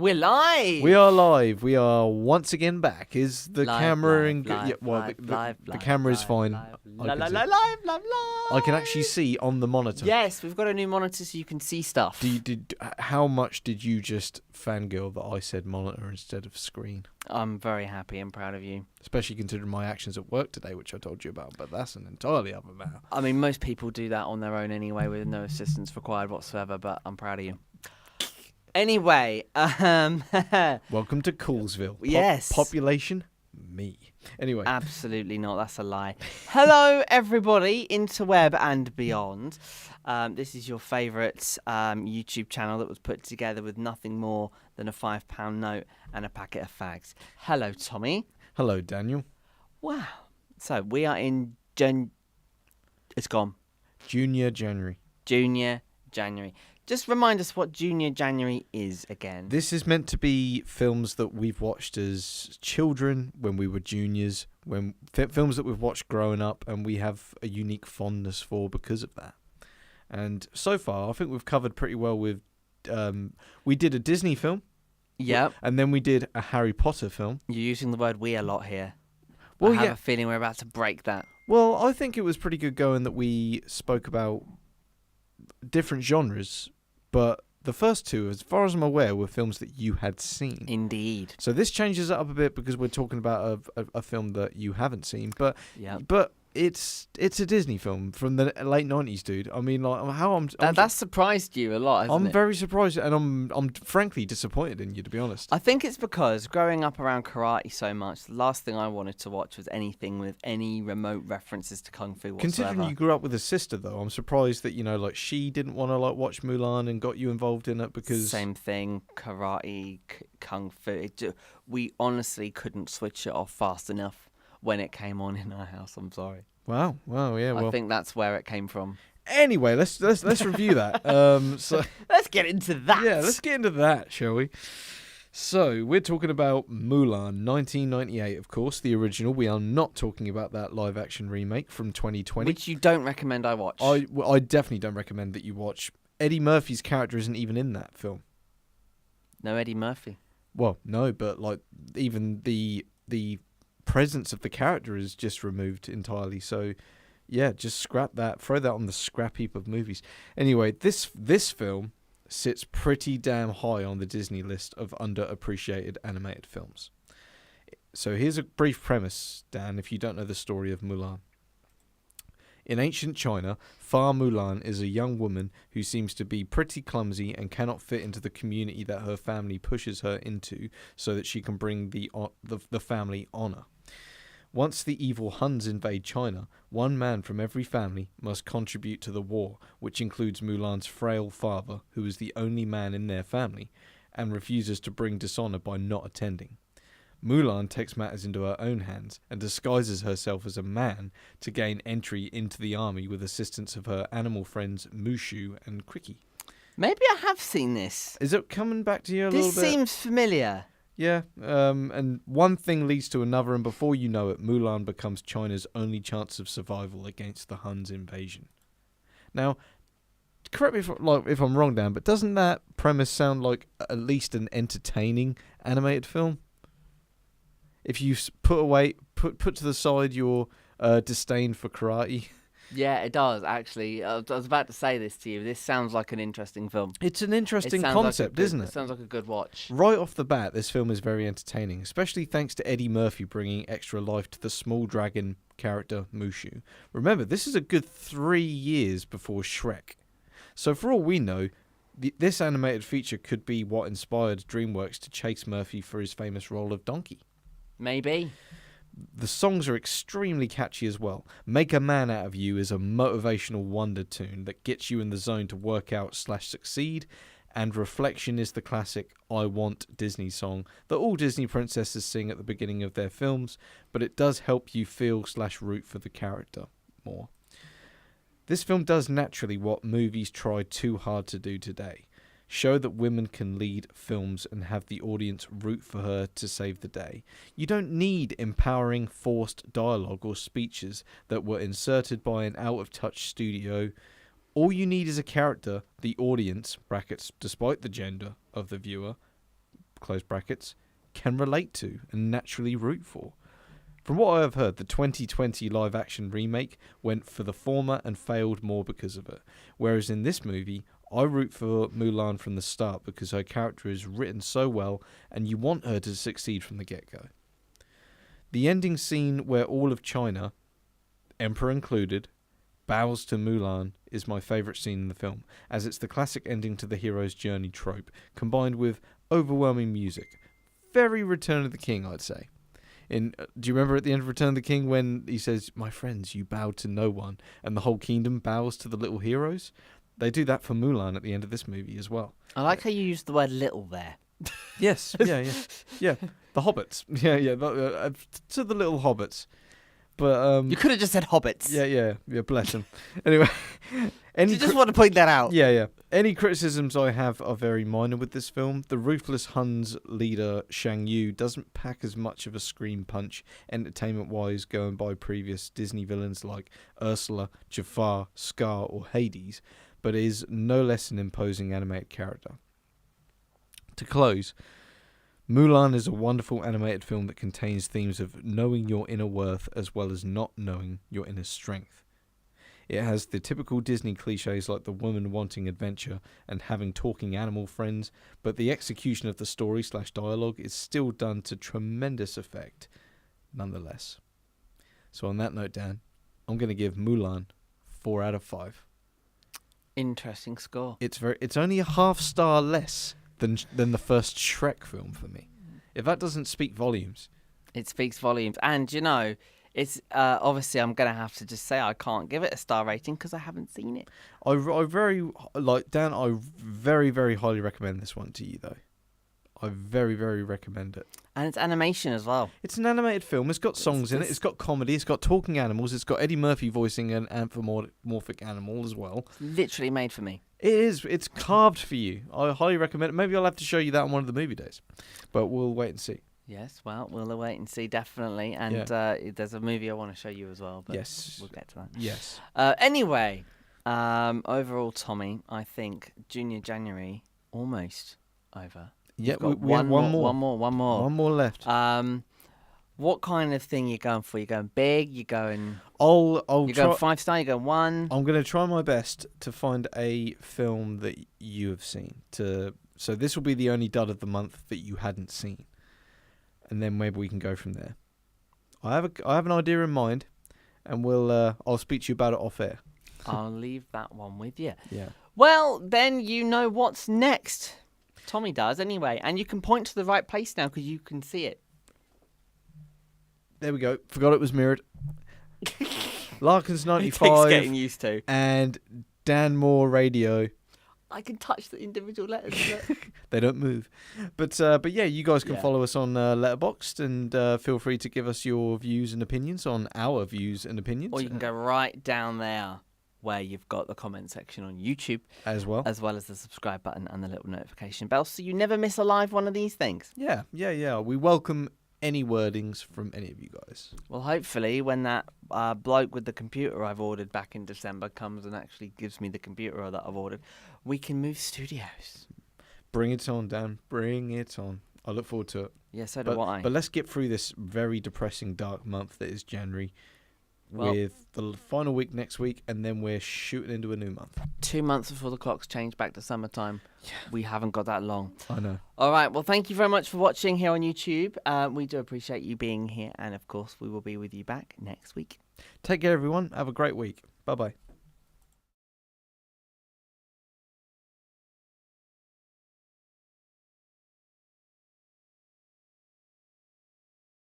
We're live. We are live. We are once again back. Is the camera in good? Yeah, well, the camera is fine. Live. I can actually see on the monitor. Yes, we've got a new monitor so you can see stuff. How much did you just fangirl that I said monitor instead of screen? I'm very happy and proud of you. Especially considering my actions at work today, which I told you about, but that's an entirely other matter. I mean, most people do that on their own anyway with no assistance required whatsoever, but I'm proud of you. Anyway, welcome to Coolsville. Yes. Population, me. Anyway. Absolutely not. That's a lie. Hello, everybody, interweb and beyond. This is your favourite YouTube channel that was put together with nothing more than a £5 note and a packet of fags. Hello, Tommy. Hello, Daniel. Wow. So we are in It's gone. Junior January. Just remind us what Junior January is again. This is meant to be films that we've watched as children when we were juniors, films that we've watched growing up and we have a unique fondness for because of that. And so far, I think we've covered pretty well with... we did a Disney film. Yep. And then we did a Harry Potter film. You're using the word we a lot here. Well, I have a feeling we're about to break that. Well, I think it was pretty good going that we spoke about different genres, but the first two, as far as I'm aware, were films that you had seen. Indeed. So this changes it up a bit because we're talking about a film that you haven't seen, but yep. But it's a Disney film from the late 90s, dude. I mean, like that surprised you a lot, hasn't it? I'm very surprised, and I'm frankly disappointed in you, to be honest. I think it's because growing up around karate so much, the last thing I wanted to watch was anything with any remote references to kung fu whatsoever. Considering you grew up with a sister, though, I'm surprised that, like, she didn't want to watch Mulan and got you involved in it because... Same thing, karate, kung fu. We honestly couldn't switch it off fast enough when it came on in our house. I'm sorry. Wow, yeah. Well, I think that's where it came from. Anyway, let's review that. So let's get into that. Yeah, let's get into that, shall we? So we're talking about Mulan, 1998, of course, the original. We are not talking about that live-action remake from 2020, which you don't recommend I watch. I definitely don't recommend that you watch. Eddie Murphy's character isn't even in that film. No Eddie Murphy. Well, no, but like even the presence of the character is just removed entirely. So yeah, just scrap that, throw that on the scrap heap of movies. Anyway, this film sits pretty damn high on the Disney list of underappreciated animated films. So here's a brief premise, Dan, if you don't know the story of Mulan. In ancient China, Fa Mulan is a young woman who seems to be pretty clumsy and cannot fit into the community that her family pushes her into so that she can bring the family honor. Once the evil Huns invade China, one man from every family must contribute to the war, which includes Mulan's frail father, who is the only man in their family, and refuses to bring dishonor by not attending. Mulan takes matters into her own hands and disguises herself as a man to gain entry into the army with assistance of her animal friends Mushu and Cricky. Maybe I have seen this. Is it coming back to you a little bit? This seems familiar. Yeah, and one thing leads to another, and before you know it, Mulan becomes China's only chance of survival against the Huns' invasion. Now, correct me if I'm wrong, Dan, but doesn't that premise sound like at least an entertaining animated film? If you put to the side your disdain for karate. Yeah, it does, actually. I was about to say this to you. This sounds like an interesting film. It's an interesting concept, isn't it? It sounds like a good watch. Right off the bat, this film is very entertaining, especially thanks to Eddie Murphy bringing extra life to the small dragon character, Mushu. Remember, this is a good 3 years before Shrek. So for all we know, this animated feature could be what inspired DreamWorks to chase Murphy for his famous role of Donkey. Maybe. The songs are extremely catchy as well. Make a Man Out of You is a motivational wonder tune that gets you in the zone to work out / succeed, and Reflection is the classic I Want Disney song that all Disney princesses sing at the beginning of their films, but it does help you feel / root for the character more. This film does naturally what movies try too hard to do today. Show that women can lead films and have the audience root for her to save the day. You don't need empowering forced dialogue or speeches that were inserted by an out-of-touch studio. All you need is a character the audience, brackets, despite the gender of the viewer, close brackets, can relate to and naturally root for. From what I have heard, the 2020 live-action remake went for the former and failed more because of it. Whereas in this movie, I root for Mulan from the start because her character is written so well and you want her to succeed from the get-go. The ending scene where all of China, Emperor included, bows to Mulan is my favourite scene in the film, as it's the classic ending to the hero's journey trope, combined with overwhelming music. Very Return of the King, I'd say. Do you remember at the end of Return of the King when he says, "My friends, you bowed to no one," and the whole kingdom bows to the little heroes? They do that for Mulan at the end of this movie as well. I like how you used the word little there. Yes, yeah. The hobbits, to the little hobbits. But You could have just said hobbits. yeah. Bless them. Anyway, You just want to point that out. Yeah. Any criticisms I have are very minor with this film. The ruthless Hun's leader, Shang Yu, doesn't pack as much of a screen punch, entertainment-wise, going by previous Disney villains like Ursula, Jafar, Scar, or Hades, but is no less an imposing animated character. To close, Mulan is a wonderful animated film that contains themes of knowing your inner worth as well as not knowing your inner strength. It has the typical Disney cliches like the woman wanting adventure and having talking animal friends, but the execution of the story/dialogue is still done to tremendous effect, nonetheless. So on that note, Dan, I'm going to give Mulan 4 out of 5. Interesting score. It's only a half star less than the first Shrek film for me. If that doesn't speak volumes. It speaks volumes. And, it's obviously I'm going to have to just say I can't give it a star rating because I haven't seen it. I very very highly recommend this one to you, though. I very, very recommend it. And it's animation as well. It's an animated film. It's got songs in it. It's got comedy. It's got talking animals. It's got Eddie Murphy voicing an anthropomorphic animal as well. It's literally made for me. It is. It's carved for you. I highly recommend it. Maybe I'll have to show you that on one of the movie days. But we'll wait and see. Yes, well, we'll wait and see, definitely. And there's a movie I want to show you as well. But yes. We'll get to that. Yes. Anyway, overall, Tommy, I think Junior January almost over. Yeah, we got have one more. One more. One more left. What kind of thing you going for? You going big? You going? You're going 5-star? You going 1? I'm going to try my best to find a film that you have seen. So this will be the only dud of the month that you hadn't seen, and then maybe we can go from there. I have an idea in mind, and I'll speak to you about it off air. I'll leave that one with you. Yeah. Well, then you know what's next. Tommy does anyway, and you can point to the right place now because you can see it. There we go. Forgot it was mirrored. Larkins 95. It takes getting used to. And Dan Moore Radio. I can touch the individual letters. They don't move. But yeah, you guys can follow us on Letterboxd and feel free to give us your views and opinions on our views and opinions. Or you can go right down there where you've got the comment section on YouTube as well as the subscribe button and the little notification bell, so you never miss a live one of these things. Yeah. We welcome any wordings from any of you guys. Well, hopefully when that bloke with the computer I've ordered back in December comes and actually gives me the computer that I've ordered, we can move studios. Bring it on, Dan. Bring it on. I look forward to it. Yeah, so do I. But let's get through this very depressing, dark month that is January. With the final week next week, and then we're shooting into a new month. 2 months before the clocks change back to summertime. Yeah. We haven't got that long. I know. All right, well, thank you very much for watching here on YouTube. We do appreciate you being here, and of course, we will be with you back next week. Take care, everyone. Have a great week. Bye-bye.